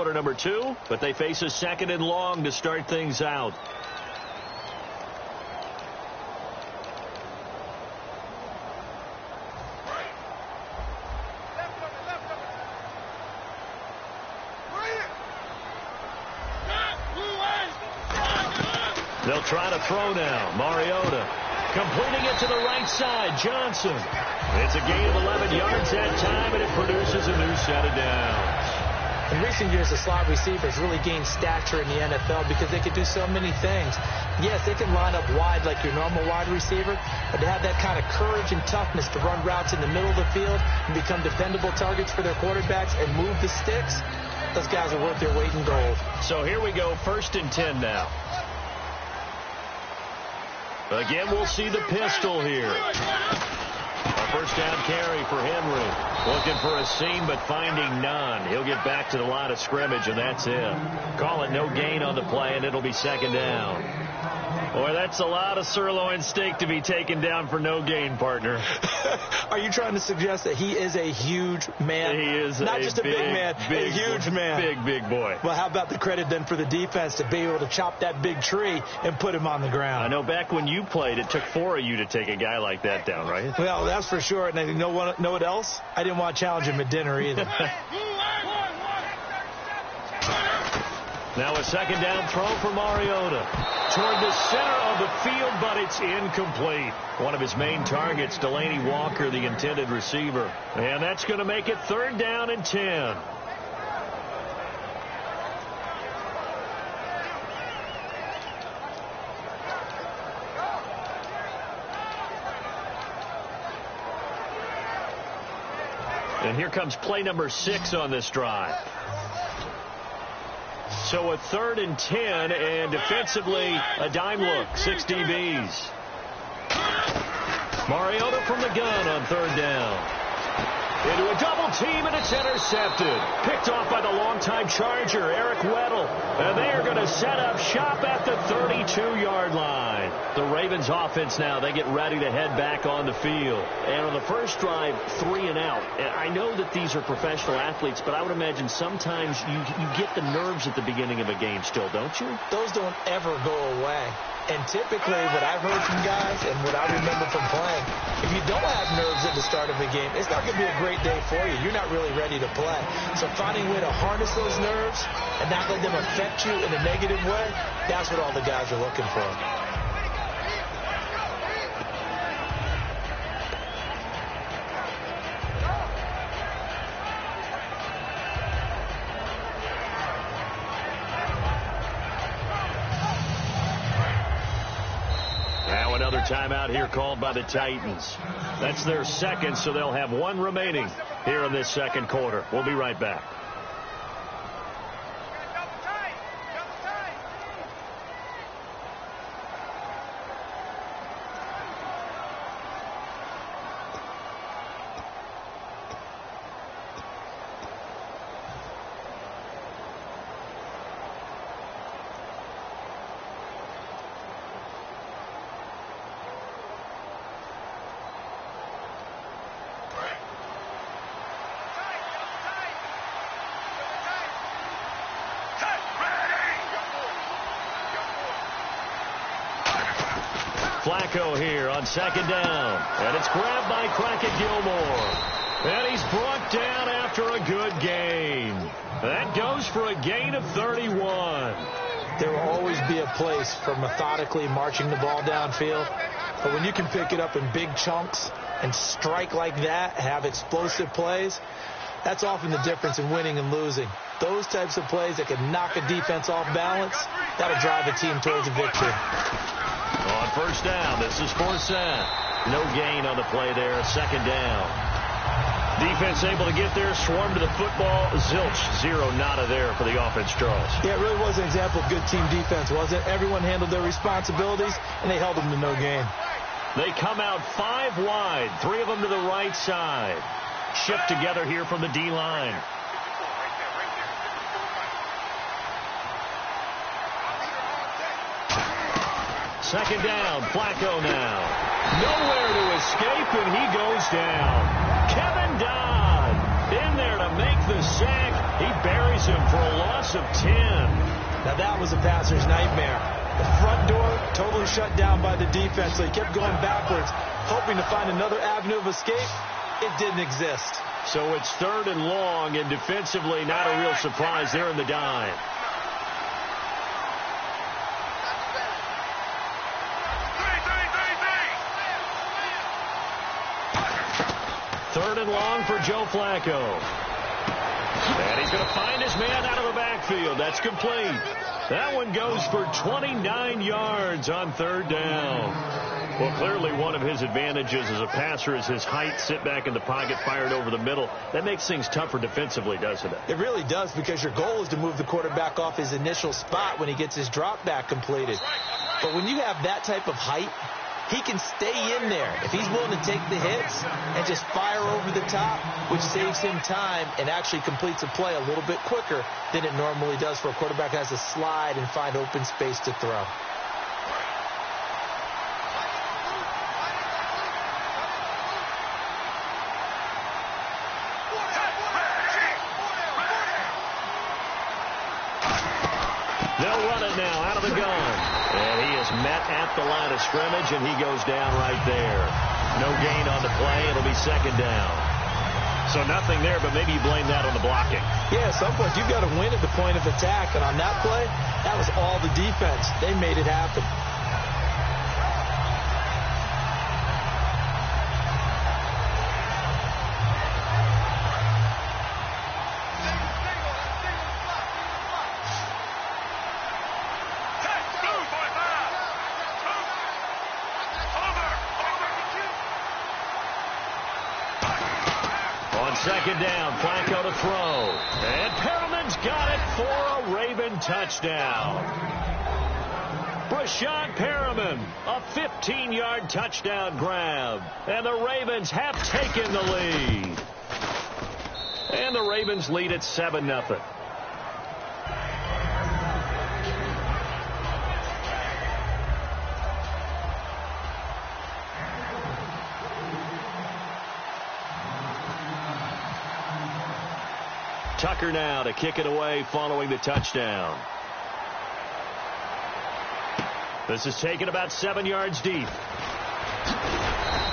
quarter number 2, but they face a 2nd and long to start things out. They'll try to throw now. Mariota completing it to the right side. Johnson. It's a gain of 11 yards that time, and it produces a new set of downs. In recent years, the slot receivers really gained stature in the NFL because they could do so many things. Yes, they can line up wide like your normal wide receiver, but to have that kind of courage and toughness to run routes in the middle of the field and become dependable targets for their quarterbacks and move the sticks, those guys are worth their weight in gold. So here we go, 1st and 10 now. Again, we'll see the pistol here. A 1st down carry for Henry. Looking for a seam, but finding none. He'll get back to the line of scrimmage, and that's it. Call it no gain on the play, and it'll be 2nd down. Boy, that's a lot of sirloin steak to be taken down for no gain, partner. Are you trying to suggest that he is a huge man? He is not just a big man, a huge man. Big boy. Well, how about the credit then for the defense to be able to chop that big tree and put him on the ground? I know back when you played, it took 4 of you to take a guy like that down, right? Well, that's for sure. And you know what else? I didn't want to challenge him at dinner either. Now a 2nd down throw for Mariota. Toward the center of the field, but it's incomplete. One of his main targets, Delaney Walker, the intended receiver. And that's going to make it 3rd down and 10. And here comes play number 6 on this drive. So a 3rd and 10, and defensively, a dime look, 6 DBs. Mariota from the gun on 3rd down. Into a double team, and it's intercepted. Picked off by the longtime Charger, Eric Weddle. And they are going to set up shop at the 32-yard line. The Ravens offense now, they get ready to head back on the field. And on the first drive, 3 and out. And I know that these are professional athletes, but I would imagine sometimes you get the nerves at the beginning of a game still, don't you? Those don't ever go away. And typically, what I've heard from guys and what I remember from playing, if you don't have nerves at the start of a game, it's not going to be a great day for you. You're not really ready to play. So finding a way to harness those nerves and not let them affect you in a negative way, that's what all the guys are looking for. Another timeout here called by the Titans. That's their 2nd, so they'll have 1 remaining here in this 2nd quarter. We'll be right back. Flacco here on 2nd down. And it's grabbed by Crockett Gilmore. And he's brought down after a good gain. That goes for a gain of 31. There will always be a place for methodically marching the ball downfield. But when you can pick it up in big chunks and strike like that, have explosive plays, that's often the difference in winning and losing. Those types of plays that can knock a defense off balance, that'll drive a team towards a victory. On 1st down, this is Forsett. No gain on the play there, 2nd down. Defense able to get there, swarm to the football. Zilch, 0 nada there for the offense, Charles. Yeah, it really was an example of good team defense, wasn't it? Everyone handled their responsibilities, and they held them to no gain. They come out 5 wide, 3 of them to the right side. Shift together here from the D-line. Second down, Flacco now. Nowhere to escape, and he goes down. Kevin Dodd in there to make the sack, He buries him for a loss of 10. Now that was a passer's nightmare. The front door totally shut down by the defense, so he kept going backwards, hoping to find another avenue of escape. It didn't exist. So it's 3rd and long, and defensively not a real surprise there in the dime. Third and long for Joe Flacco. And he's going to find his man out of the backfield. That's complete. That one goes for 29 yards on 3rd down. Well, clearly one of his advantages as a passer is his height. Sit back in the pocket, fired over the middle. That makes things tougher defensively, doesn't it? It really does, because your goal is to move the quarterback off his initial spot when he gets his drop back completed. But when you have that type of height, he can stay in there if he's willing to take the hits and just fire over the top, which saves him time and actually completes a play a little bit quicker than it normally does for a quarterback who has to slide and find open space to throw. They'll run it now out of the gun. And he is met at the line of scrimmage, and he goes down right there. No gain on the play. It'll be 2nd down. So nothing there, but maybe you blame that on the blocking. Yeah, at some point you've got to win at the point of attack. And on that play, that was all the defense. They made it happen. On 2nd down, Flacco to throw. And Perriman's got it for a Raven touchdown. Brashad Perriman, a 15-yard touchdown grab. And the Ravens have taken the lead. And the Ravens lead at 7-0. Tucker now to kick it away following the touchdown. This is taken about 7 yards deep.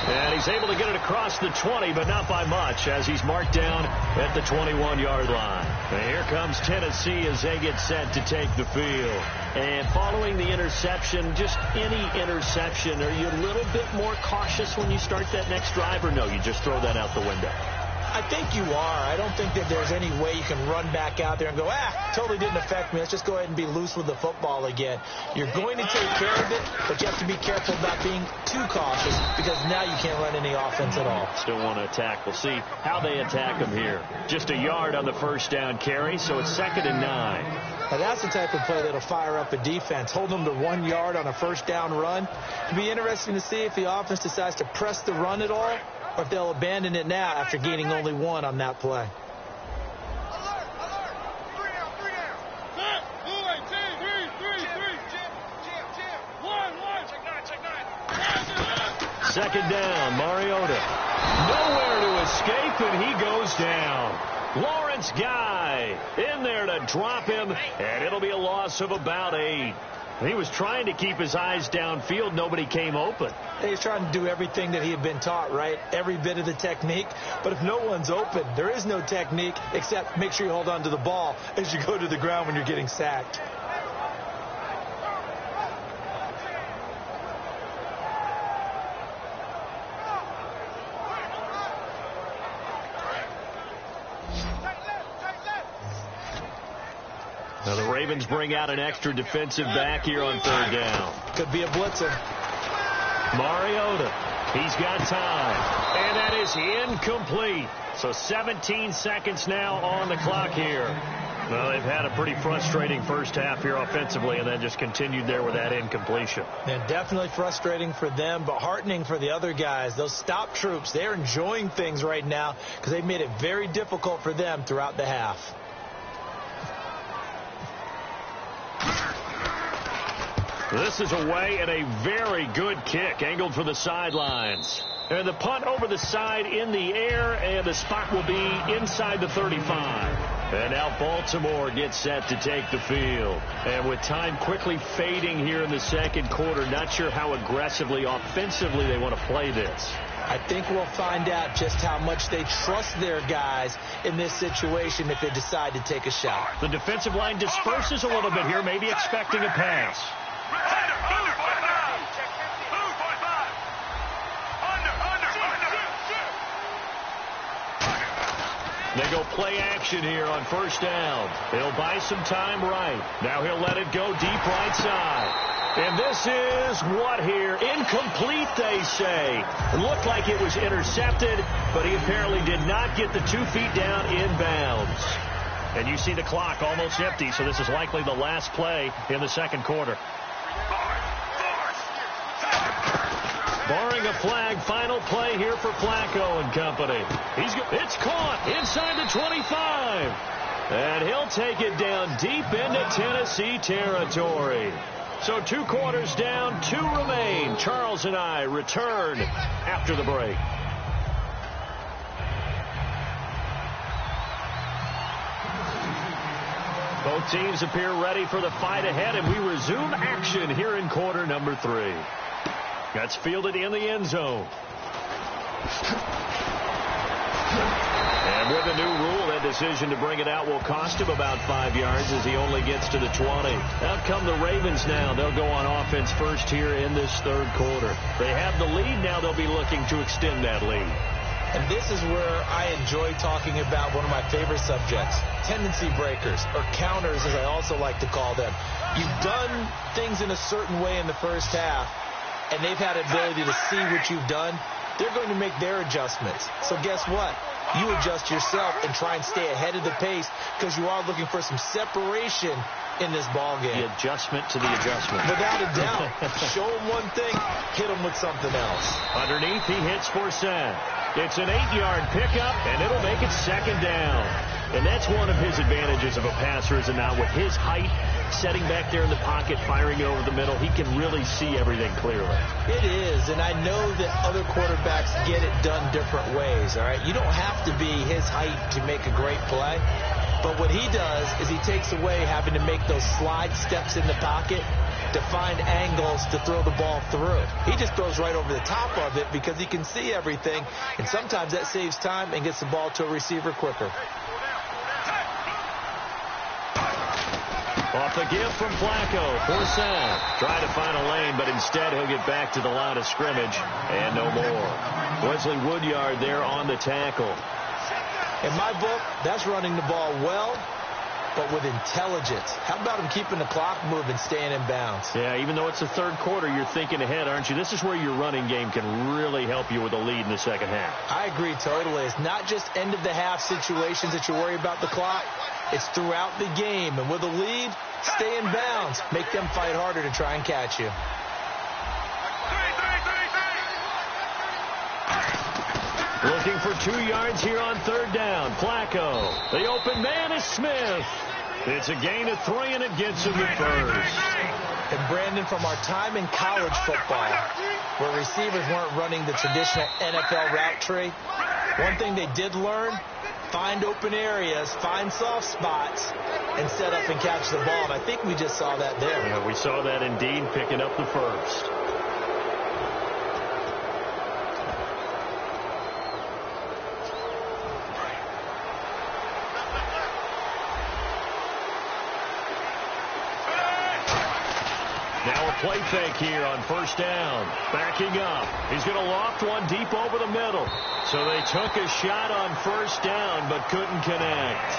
And he's able to get it across the 20, but not by much, as he's marked down at the 21-yard line. And here comes Tennessee as they get set to take the field. And following the interception, just any interception, are you a little bit more cautious when you start that next drive, or no, you just throw that out the window? I think you are. I don't think that there's any way you can run back out there and go, totally didn't affect me. Let's just go ahead and be loose with the football again. You're going to take care of it, but you have to be careful about being too cautious, because now you can't run any offense at all. Still want to attack. We'll see how they attack them here. Just a yard on the 1st down carry, so it's 2nd and 9. Now that's the type of play that'll fire up a defense. Hold them to 1 yard on a 1st down run. It'll be interesting to see if the offense decides to press the run at all, or if they'll abandon it now after gaining only 1 on that play. Second down, Mariota. Nowhere to escape, and he goes down. Lawrence Guy in there to drop him, and it'll be a loss of about 8. He was trying to keep his eyes downfield. Nobody came open. He's trying to do everything that he had been taught, right? Every bit of the technique. But if no one's open, there is no technique except make sure you hold on to the ball as you go to the ground when you're getting sacked. Now the Ravens bring out an extra defensive back here on 3rd down. Could be a blitzer. Mariota, he's got time. And that is incomplete. So 17 seconds now on the clock here. Well, they've had a pretty frustrating first half here offensively, and then just continued there with that incompletion. Yeah, definitely frustrating for them, but heartening for the other guys. Those stop troops, they're enjoying things right now because they've made it very difficult for them throughout the half. This is away, and a very good kick angled for the sidelines. And the punt over the side in the air, and the spot will be inside the 35. And now Baltimore gets set to take the field. And with time quickly fading here in the second quarter, not sure how aggressively, offensively they want to play this. I think we'll find out just how much they trust their guys in this situation if they decide to take a shot. The defensive line disperses a little bit here, maybe expecting a pass. They go play action here on first down. He'll buy some time right. Now he'll let it go deep right side. And this is what here? Incomplete, they say. It looked like it was intercepted, but he apparently did not get the 2 feet down inbounds. And you see the clock almost empty, so this is likely the last play in the second quarter. Barring a flag, final play here for Flacco and company. It's caught inside the 25. And he'll take it down deep into Tennessee territory. So 2 quarters down, 2 remain. Charles and I return after the break. Both teams appear ready for the fight ahead, and we resume action here in quarter number 3. That's fielded in the end zone. And with a new rule, that decision to bring it out will cost him about 5 yards as he only gets to the 20. Out come the Ravens now. They'll go on offense first here in this third quarter. They have the lead. Now they'll be looking to extend that lead. And this is where I enjoy talking about one of my favorite subjects, tendency breakers, or counters as I also like to call them. You've done things in a certain way in the first half, and they've had ability to see what you've done. They're going to make their adjustments. So guess what? You adjust yourself and try and stay ahead of the pace because you are looking for some separation in this ball game. The adjustment to the adjustment. Without a doubt. Show them one thing, hit them with something else. Underneath, he hits for Sam. It's an 8-yard pickup, and it'll make it second down. And that's one of his advantages of a passer, is now with his height, setting back there in the pocket, firing it over the middle, he can really see everything clearly. It is, and I know that other quarterbacks get it done different ways, all right? You don't have to be his height to make a great play, but what he does is he takes away having to make those slide steps in the pocket to find angles to throw the ball through. He just throws right over the top of it because he can see everything, and sometimes that saves time and gets the ball to a receiver quicker. Off the give from Flacco for Sam. Try to find a lane, but instead he'll get back to the line of scrimmage and no more. Wesley Woodyard there on the tackle. In my book, that's running the ball well, but with intelligence. How about him keeping the clock moving, staying in bounds? Yeah, even though it's the third quarter, you're thinking ahead, aren't you? This is where your running game can really help you with a lead in the second half. I agree totally. It's not just end-of-the-half situations that you worry about the clock. It's throughout the game. And with a lead, stay in bounds. Make them fight harder to try and catch you. Looking for 2 yards here on third down. Flacco. The open man is Smith. It's a gain of 3, and it gets him the first. And Brandon, from our time in college football, where receivers weren't running the traditional NFL route tree, one thing they did learn, find open areas, find soft spots, and set up and catch the ball. And I think we just saw that there. Yeah, we saw that indeed, picking up the first. Now a play fake here on first down. Backing up. He's going to loft one deep over the middle. So they took a shot on first down, but couldn't connect.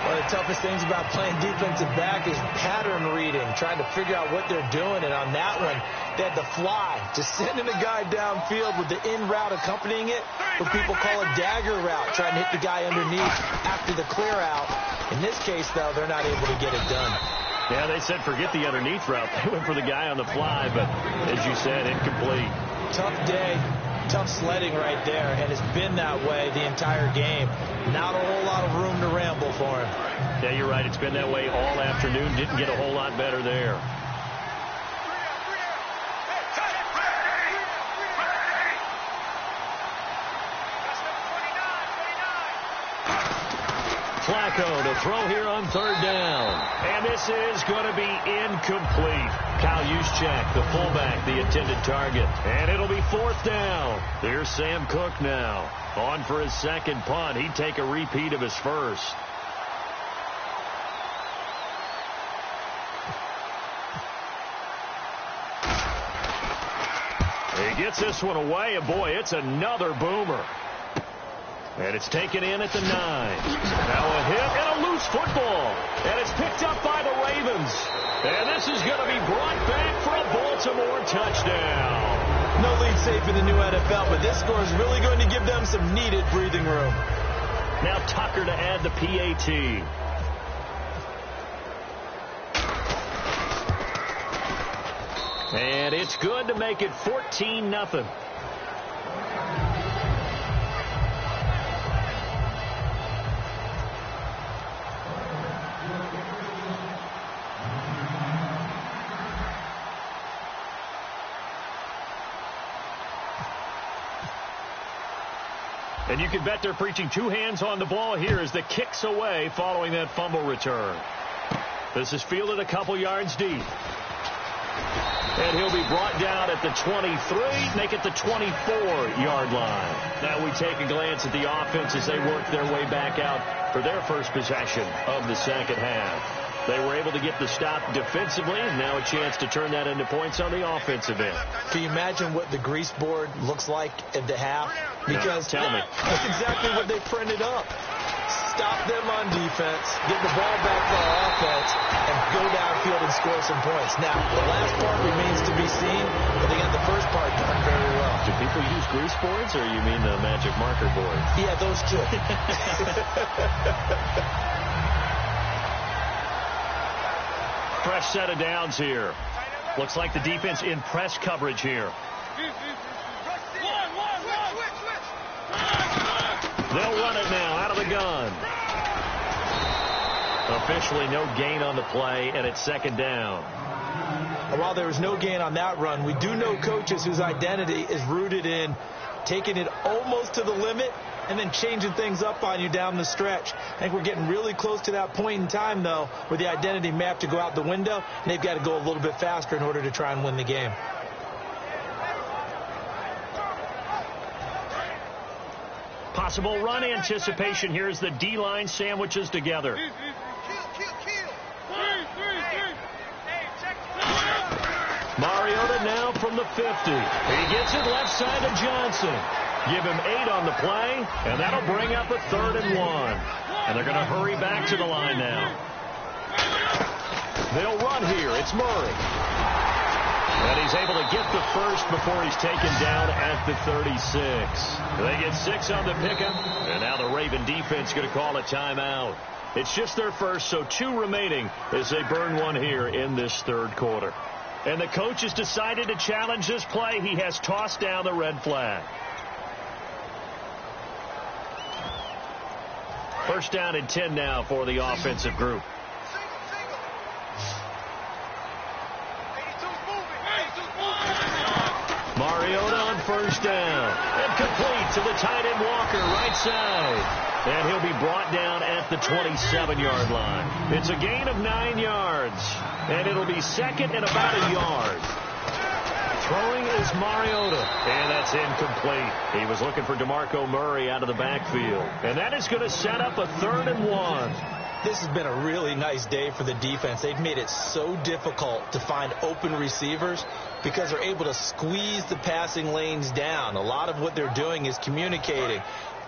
One of the toughest things about playing defensive back is pattern reading, trying to figure out what they're doing. And on that one, they had to fly, just sending a guy downfield with the in route accompanying it, what people call a dagger route, trying to hit the guy underneath after the clear out. In this case, though, they're not able to get it done. Yeah, they said forget the underneath route. They went for the guy on the fly, but as you said, incomplete. Tough day, tough sledding right there, and it's been that way the entire game. Not a whole lot of room to ramble for him. Yeah, you're right. It's been that way all afternoon. Didn't get a whole lot better there. Flacco DeMarco to throw here on third down. And this is going to be incomplete. Kyle Juszczyk, the fullback, the intended target. And it'll be fourth down. There's Sam Cook now. On for his second punt. He'd take a repeat of his first. He gets this one away, and boy, it's another boomer. And it's taken in at the 9. Now a hit and a loose football. And it's picked up by the Ravens. And this is going to be brought back for a Baltimore touchdown. No lead safe in the new NFL, but this score is really going to give them some needed breathing room. Now Tucker to add the PAT. And it's good to make it 14-0. And you can bet they're preaching two hands on the ball here as the kick's away following that fumble return. This is fielded a couple yards deep. And he'll be brought down at the 23, make it the 24-yard line. Now we take a glance at the offense as they work their way back out for their first possession of the second half. They were able to get the stop defensively, and now a chance to turn that into points on the offensive end. Can you imagine what the grease board looks like at the half? Because tell me. That's exactly what they printed up. Stop them on defense, get the ball back for our offense, and go downfield and score some points. Now, the last part remains to be seen, but they got the first part done very well. Do people use grease boards, or you mean the magic marker board? Yeah, those two. Fresh set of downs here. Looks like the defense in press coverage here. They'll run it now out of the gun. Officially no gain on the play, and it's second down. While there was no gain on that run, we do know coaches whose identity is rooted in taking it almost to the limit and then changing things up on you down the stretch. I think we're getting really close to that point in time, though, where the identity may have to go out the window, and they've got to go a little bit faster in order to try and win the game. Possible run anticipation here as the D-line sandwiches together. Mariota now from the 50. He gets it left side to Johnson. Give him 8 on the play, and that'll bring up a 3rd and 1. And they're going to hurry back to the line now. They'll run here. It's Murray. And he's able to get the first before he's taken down at the 36. They get 6 on the pickup, and now the Raven defense going to call a timeout. It's just their first, so 2 remaining as they burn one here in this third quarter. And the coach has decided to challenge this play. He has tossed down the red flag. First down and 10 now for the offensive group. Mariota on first down. And complete to the tight end Walker, right side. And he'll be brought down at the 27-yard line. It's a gain of 9 yards. And it'll be second and about a yard. Throwing is Mariota. And that's incomplete. He was looking for DeMarco Murray out of the backfield. And that is going to set up a 3rd and 1. This has been a really nice day for the defense. They've made it so difficult to find open receivers because they're able to squeeze the passing lanes down. A lot of what they're doing is communicating.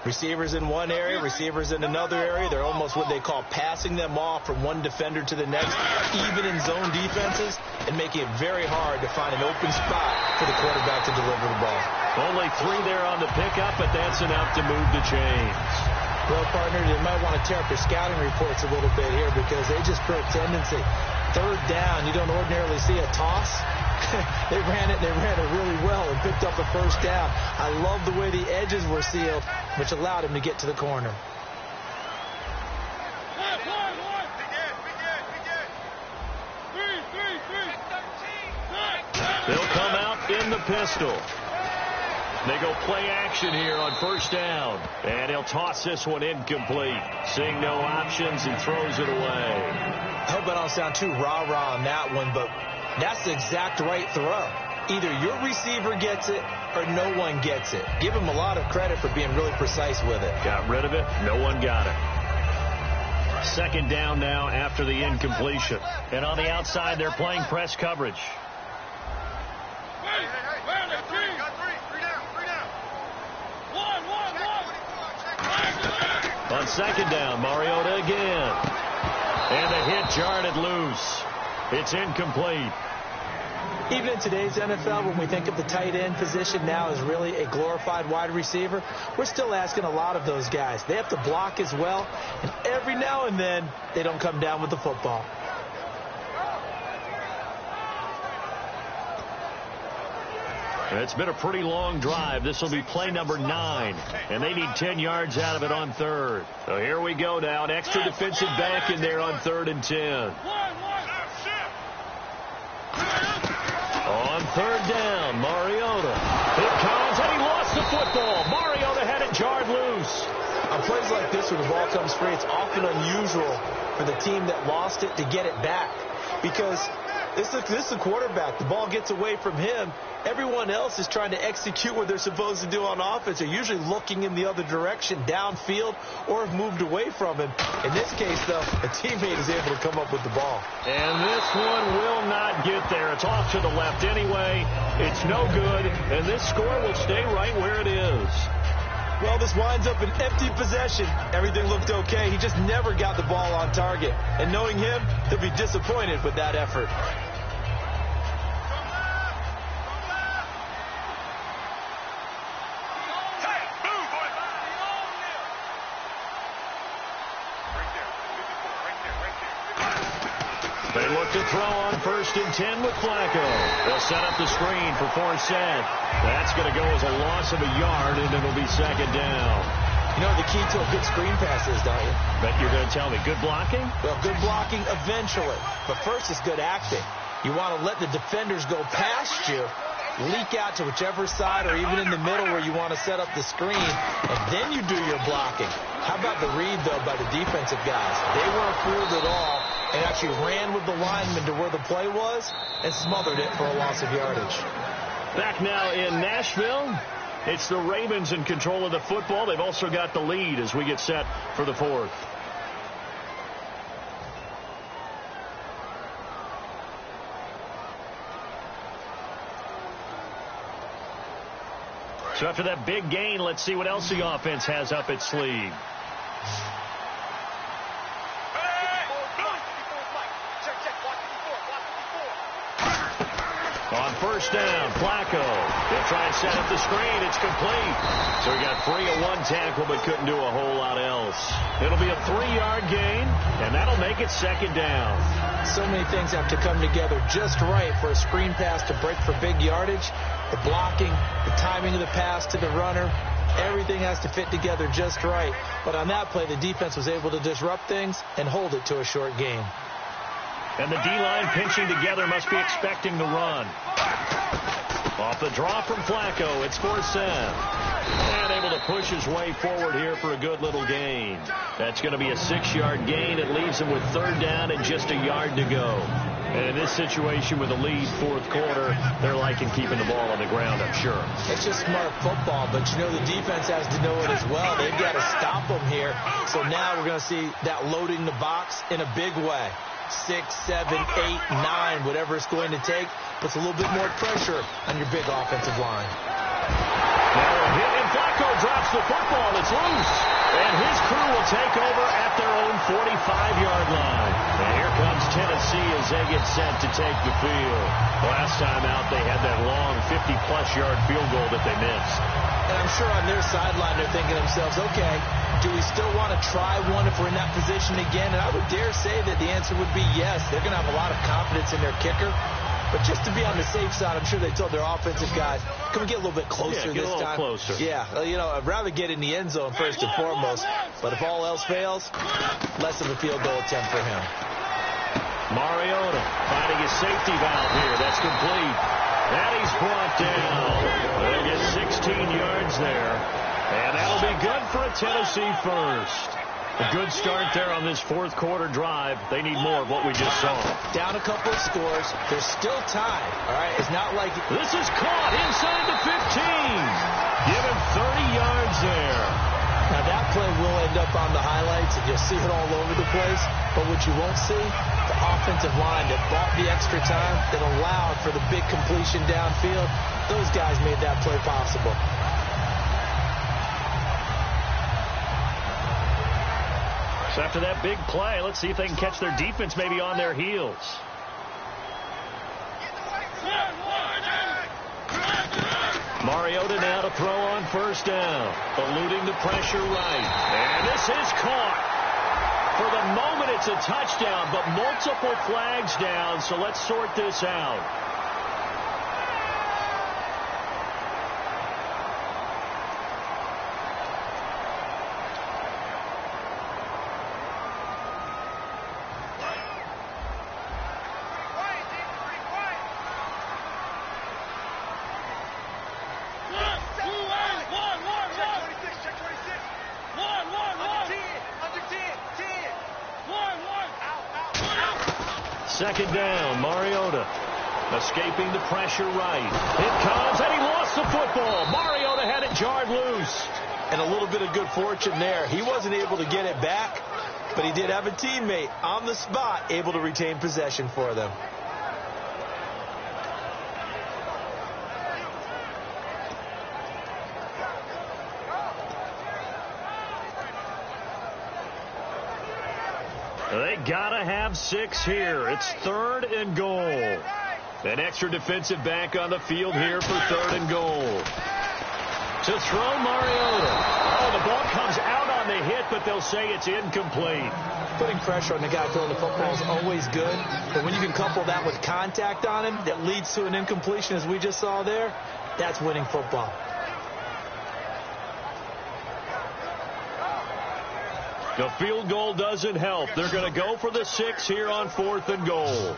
Receivers in one area, receivers in another area. They're almost what they call passing them off from one defender to the next, even in zone defenses, and making it very hard to find an open spot for the quarterback to deliver the ball. Only 3 there on the pickup, but that's enough to move the chains. Well, partner, they might want to tear up their scouting reports a little bit here because they just show a tendency. 3rd down, you don't ordinarily see a toss. They ran it really well and picked up the first down. I love the way the edges were sealed, which allowed him to get to the corner. They'll come out in the pistol. They go play action here on first down. And he'll toss this one incomplete. Seeing no options and throws it away. I hope I don't sound too rah-rah on that one, but that's the exact right throw. Either your receiver gets it or no one gets it. Give him a lot of credit for being really precise with it. Got rid of it. No one got it. Second down now after the incompletion. And on the outside, they're playing press coverage. On second down, Mariota again. And the hit jarred it loose. It's incomplete. Even in today's NFL, when we think of the tight end position now as really a glorified wide receiver, we're still asking a lot of those guys. They have to block as well, and every now and then, they don't come down with the football. It's been a pretty long drive. This will be play number 9, and they need 10 yards out of it on third. So here we go now. An extra defensive back in there on 3rd and 10. On third down, Mariota. It comes, and he lost the football. Mariota had it jarred loose. On plays like this where the ball comes free, it's often unusual for the team that lost it to get it back. Because this is the quarterback. The ball gets away from him. Everyone else is trying to execute what they're supposed to do on offense. They're usually looking in the other direction, downfield, or have moved away from him. In this case, though, a teammate is able to come up with the ball. And this one will not get there. It's off to the left anyway. It's no good, and this score will stay right where it is. Well, this winds up an empty possession. Everything looked okay. He just never got the ball on target. And knowing him, he'll be disappointed with that effort. They look to throw on 1st and 10 with Flacco. They'll set up the screen for Forsett. That's going to go as a loss of a yard, and it'll be 2nd down. You know the key to a good screen pass is, don't you? Bet you're going to tell me. Good blocking? Well, good blocking eventually. But first is good acting. You want to let the defenders go past you, leak out to whichever side or even in the middle where you want to set up the screen, and then you do your blocking. How about the read, though, by the defensive guys? They weren't fooled at all and actually ran with the lineman to where the play was and smothered it for a loss of yardage. Back now in Nashville, it's the Ravens in control of the football. They've also got the lead as we get set for the 4th. So after that big gain, let's see what else the offense has up its sleeve. On 1st down, Flacco. They'll try and set up the screen. It's complete. So he got free of one tackle but couldn't do a whole lot else. It'll be a 3-yard gain, and that'll make it 2nd down. So many things have to come together just right for a screen pass to break for big yardage. The blocking, the timing of the pass to the runner, everything has to fit together just right. But on that play, the defense was able to disrupt things and hold it to a short gain. And the D-line pinching together must be expecting the run. Off the draw from Flacco, it's Forsett. And able to push his way forward here for a good little gain. That's going to be a 6-yard gain. It leaves him with 3rd down and just a yard to go. And in this situation with a lead 4th quarter, they're liking keeping the ball on the ground, I'm sure. It's just smart football, but you know the defense has to know it as well. They've got to stop them here. So now we're going to see that loading the box in a big way. 6, 7, 8, 9, whatever it's going to take, puts a little bit more pressure on your big offensive line. Now a hit, and Flacco drops the football. It's loose. And his crew will take over at their own 45-yard line. And here comes Tennessee as they get set to take the field. Last time out, they had that long 50-plus yard field goal that they missed. And I'm sure on their sideline they're thinking to themselves, okay, do we still want to try one if we're in that position again? And I would dare say that the answer would be yes. They're going to have a lot of confidence in their kicker. But just to be on the safe side, I'm sure they told their offensive guys, can we get a little bit closer this time? Closer. Yeah, you know, I'd rather get in the end zone first and foremost. But if all else fails, less of a field goal attempt for him. Mariota finding his safety valve here. That's complete. And he's brought down. They get 16 yards there. And that'll be good for a Tennessee first. A good start there on this fourth quarter drive. They need more of what we just saw. Down a couple of scores. There's still time. All right, it's not like... This is caught inside the 15. Give him 30 yards there. Now, that play will end up on the highlights, and you'll see it all over the place. But what you won't see, the offensive line that bought the extra time, that allowed for the big completion downfield, those guys made that play possible. So after that big play, let's see if they can catch their defense maybe on their heels. Mariota now to throw on first down. Eluding the pressure right. And this is caught. For the moment, it's a touchdown, but multiple flags down, so let's sort this out. Second down, Mariota escaping the pressure right. It comes, and he lost the football. Mariota had it jarred loose. And a little bit of good fortune there. He wasn't able to get it back, but he did have a teammate on the spot able to retain possession for them. They gotta have 6 here. It's 3rd and goal. An extra defensive back on the field here for 3rd and goal. To throw Mariota. Oh, the ball comes out on the hit, but they'll say it's incomplete. Putting pressure on the guy throwing the football is always good, but when you can couple that with contact on him that leads to an incompletion, as we just saw there, that's winning football. The field goal doesn't help. They're going to go for the 6 here on 4th and goal.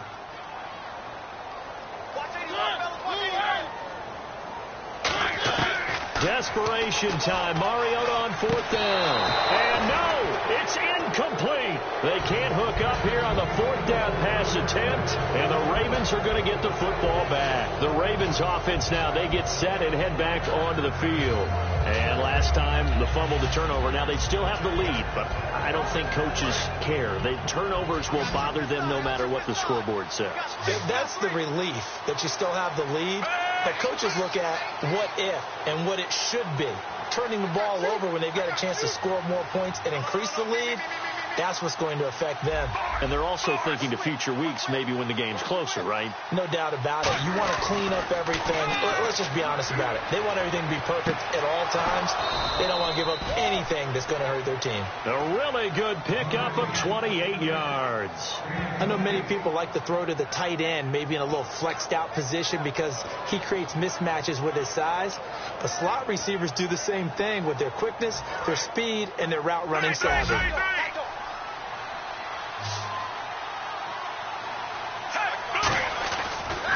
Desperation time. Mariota on 4th down. And no, it's incomplete. They can't hook up here on the 4th down pass attempt. And the Ravens are going to get the football back. The Ravens offense now, they get set and head back onto the field. And last time, the fumble, the turnover. Now, they still have the lead, but I don't think coaches care. The turnovers will bother them no matter what the scoreboard says. That's the relief that you still have the lead. But coaches look at what if and what it should be. Turning the ball over when they've got a chance to score more points and increase the lead, that's what's going to affect them. And they're also thinking to future weeks, maybe when the game's closer, right? No doubt about it. You want to clean up everything. Let's just be honest about it. They want everything to be perfect at all times. They don't want to give up anything that's going to hurt their team. A really good pickup of 28 yards. I know many people like to throw to the tight end, maybe in a little flexed out position because he creates mismatches with his size. But slot receivers do the same thing with their quickness, their speed, and their route running savvy.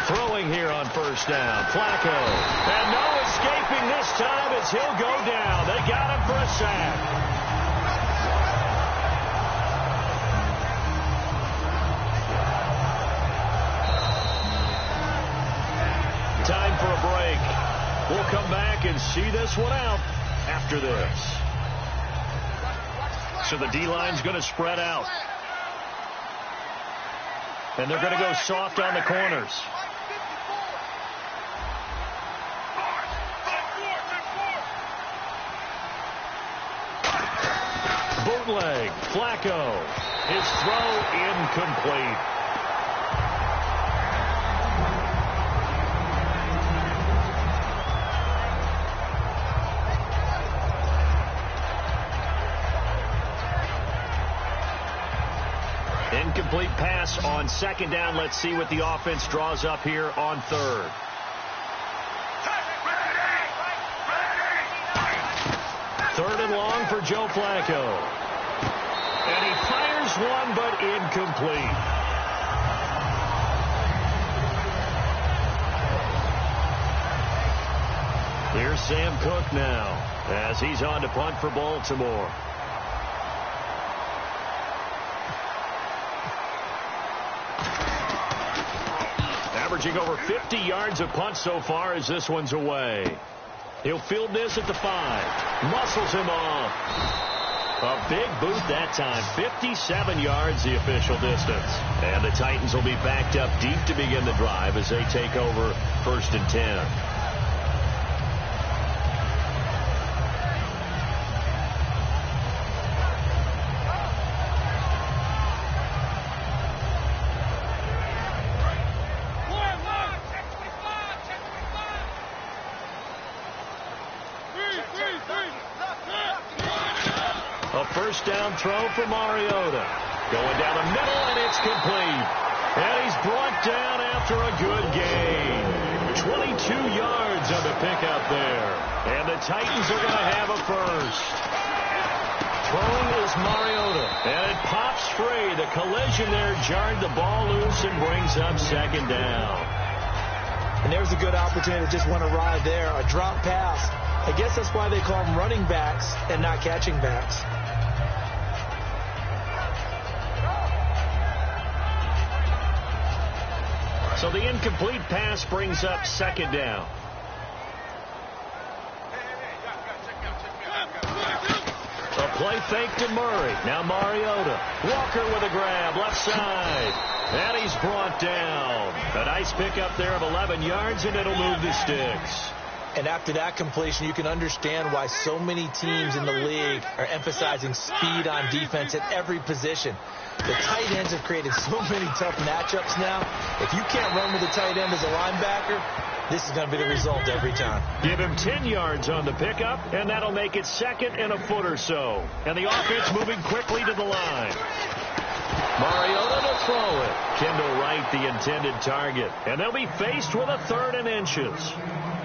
Throwing here on first down, Flacco. And no escaping this time as he'll go down. They got him for a sack. Time for a break. We'll come back and see this one out after this. So the D-line's going to spread out. And they're going to go soft on the corners. Bootleg, Flacco. His throw incomplete. Incomplete pass on second down. Let's see what the offense draws up here on 3rd. Third and long for Joe Flacco. And he fires one, but incomplete. Here's Sam Cook now as he's on to punt for Baltimore. Averaging over 50 yards a punt so far as this one's away. He'll field this at the 5. Muscles him off. A big boot that time. 57 yards the official distance. And the Titans will be backed up deep to begin the drive as they take over 1st and 10. A first down throw for Mariota. Going down the middle, and it's complete. And he's brought down after a good gain. 22 yards on the pickup there. And the Titans are going to have a first. Throwing is Mariota. And it pops free. The collision there jarred the ball loose and brings up 2nd down. And there's a good opportunity to just want to ride there. A drop pass. I guess that's why they call them running backs and not catching backs. So the incomplete pass brings up 2nd down. A play fake to Murray. Now Mariota. Walker with a grab. Left side. And he's brought down. A nice pickup there of 11 yards, and it'll move the sticks. And after that completion, you can understand why so many teams in the league are emphasizing speed on defense at every position. The tight ends have created so many tough matchups now. If you can't run with a tight end as a linebacker, this is going to be the result every time. Give him 10 yards on the pickup, and that'll make it 2nd and a foot or so. And the offense moving quickly to the line. Mariota to throw it. Kendall Wright, the intended target. And they'll be faced with a 3rd and inches.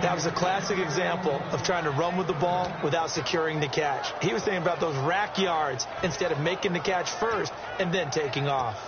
That was a classic example of trying to run with the ball without securing the catch. He was thinking about those rack yards instead of making the catch first and then taking off.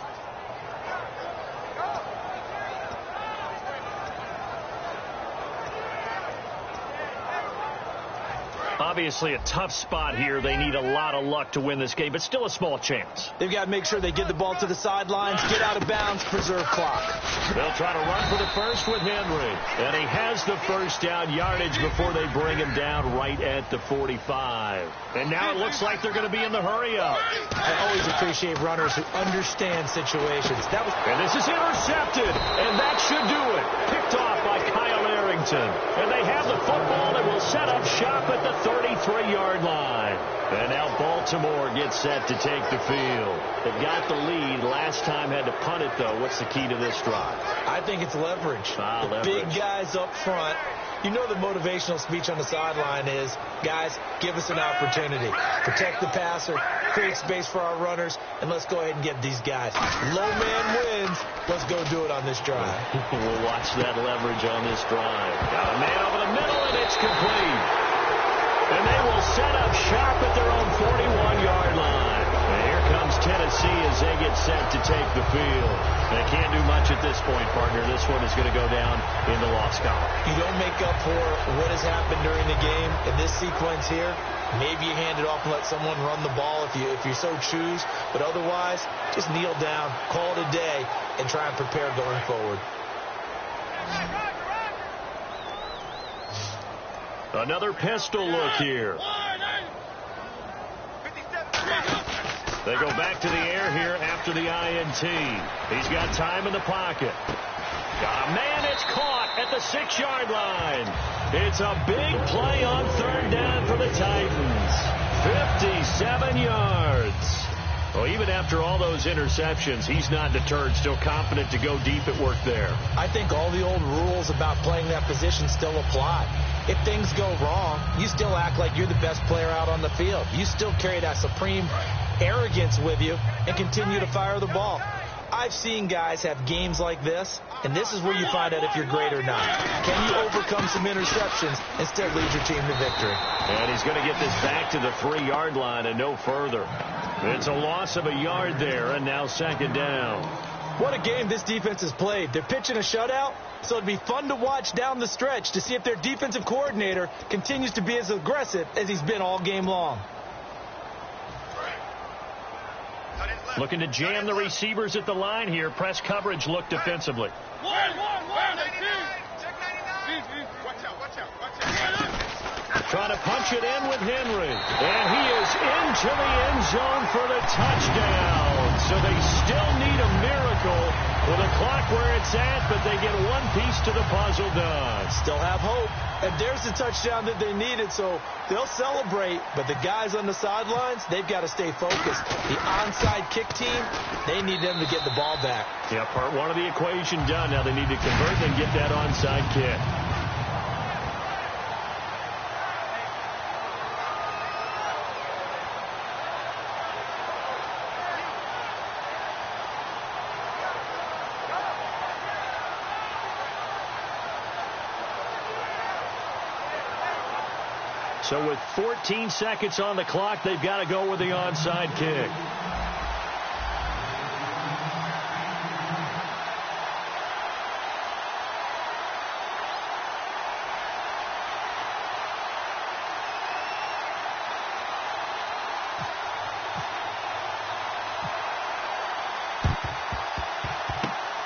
Obviously a tough spot here. They need a lot of luck to win this game, but still a small chance. They've got to make sure they get the ball to the sidelines, get out of bounds, preserve clock. They'll try to run for the first with Henry. And he has the first down yardage before they bring him down right at the 45. And now it looks like they're going to be in the hurry up. I always appreciate runners who understand situations. And this is intercepted, and that should do it. Picked off by Kyle Arrington. And they have the football and will set up shop at the 33-yard line. And now Baltimore gets set to take the field. They've got the lead. Last time had to punt it, though. What's the key to this drive? I think it's leverage. Leverage. Big guys up front. You know the motivational speech on the sideline is, guys, give us an opportunity. Protect the passer, create space for our runners, and let's go ahead and get these guys. Low man wins. Let's go do it on this drive. We'll watch that leverage on this drive. Got a man over the middle, and it's complete. And they will set up shop at their own 41-yard line. And here comes Tennessee as they get set to take the field. They can't do much at this point, partner. This one is going to go down in the loss column. You don't make up for what has happened during the game. In this sequence here, maybe you hand it off and let someone run the ball if you so choose. But otherwise, just kneel down, call it a day, and try and prepare going forward. Another pistol look here. They go back to the air here after the INT. He's got time in the pocket. Got a man, it's caught at the 6-yard line. It's a big play on 3rd down for the Titans. 57 yards. Well, even after all those interceptions, he's not deterred, still confident to go deep at work there. I think all the old rules about playing that position still apply. If things go wrong, you still act like you're the best player out on the field. You still carry that supreme arrogance with you and continue to fire the ball. I've seen guys have games like this, and this is where you find out if you're great or not. Can you overcome some interceptions and still lead your team to victory? And he's going to get this back to the 3-yard line and no further. It's a loss of a yard there, and now 2nd down. What a game this defense has played. They're pitching a shutout, so it'd be fun to watch down the stretch to see if their defensive coordinator continues to be as aggressive as he's been all game long. Looking to jam the receivers at the line here. Press coverage look defensively. Trying to punch it in with Henry. And he is into the end zone for the touchdown. So they still need a miracle with the clock where it's at, but they get one piece to the puzzle done. Still have hope. And there's the touchdown that they needed, so they'll celebrate. But the guys on the sidelines, they've got to stay focused. The onside kick team, they need them to get the ball back. Yeah, part one of the equation done. Now they need to convert and get that onside kick. So with 14 seconds on the clock, they've got to go with the onside kick.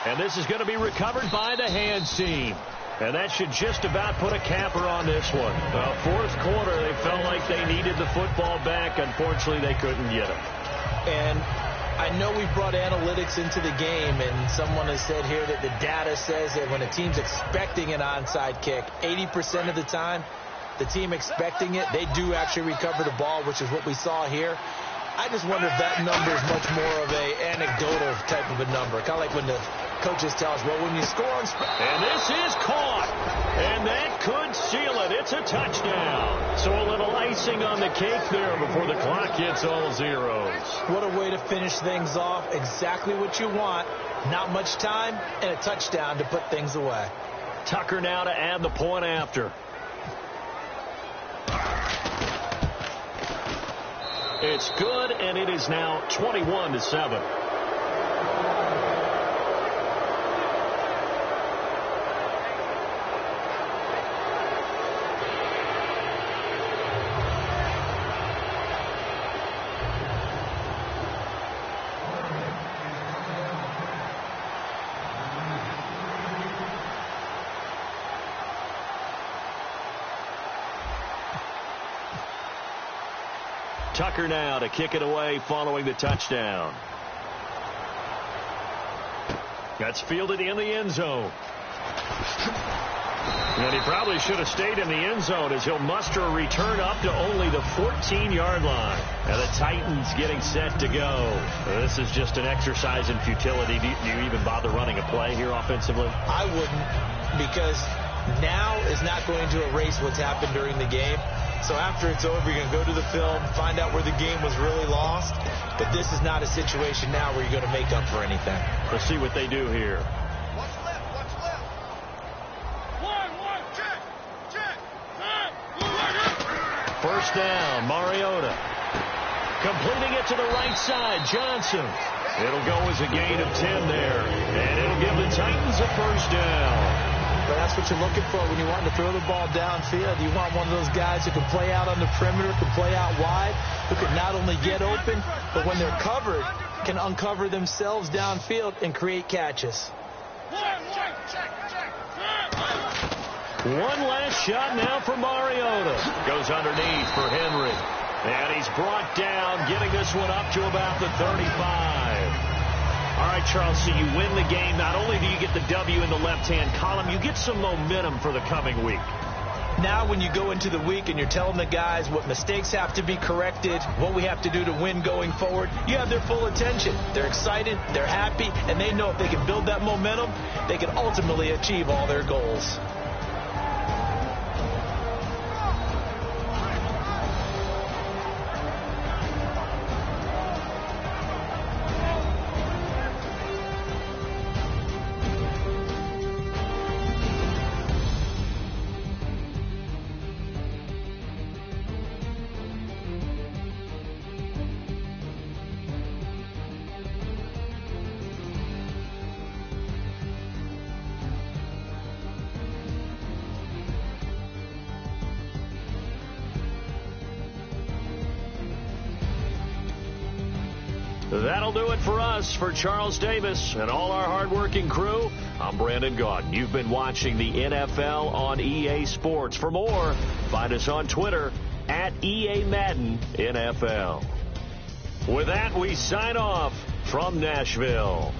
And this is going to be recovered by the hands team. And that should just about put a capper on this one. Fourth quarter, they felt like they needed the football back. Unfortunately, they couldn't get it. And I know we've brought analytics into the game, and someone has said here that the data says that when a team's expecting an onside kick, 80% of the time, the team expecting it, they do actually recover the ball, which is what we saw here. I just wonder if that number is much more of a anecdotal type of a number. Kind of like when the coaches tell us, well, when you score on... And this is caught. And that could seal it. It's a touchdown. So a little icing on the cake there before the clock hits all zeros. What a way to finish things off. Exactly what you want. Not much time and a touchdown to put things away. Tucker now to add the point after. It's good, and it is now 21-7. Tucker now to kick it away following the touchdown. That's fielded in the end zone. And he probably should have stayed in the end zone as he'll muster a return up to only the 14-yard line. And the Titans getting set to go. This is just an exercise in futility. Do you even bother running a play here offensively? I wouldn't, because now is not going to erase what's happened during the game. So after it's over, you're going to go to the film, find out where the game was really lost. But this is not a situation now where you're going to make up for anything. Let's see what they do here. Watch left, watch left. One, check. First down, Mariota. Completing it to the right side, Johnson. It'll go as a gain of 10 there. And it'll give the Titans a first down. But that's what you're looking for when you want to throw the ball downfield. You want one of those guys who can play out on the perimeter, can play out wide, who can not only get open, but when they're covered, can uncover themselves downfield and create catches. One last shot now for Mariota. Goes underneath for Henry. And he's brought down, getting this one up to about the 35. All right, Charles, so you win the game. Not only do you get the W in the left-hand column, you get some momentum for the coming week. Now when you go into the week and you're telling the guys what mistakes have to be corrected, what we have to do to win going forward, you have their full attention. They're excited, they're happy, and they know if they can build that momentum, they can ultimately achieve all their goals. That'll do it for us. For Charles Davis and all our hardworking crew, I'm Brandon Gaudin. You've been watching the NFL on EA Sports. For more, find us on Twitter at EA Madden NFL. With that, we sign off from Nashville.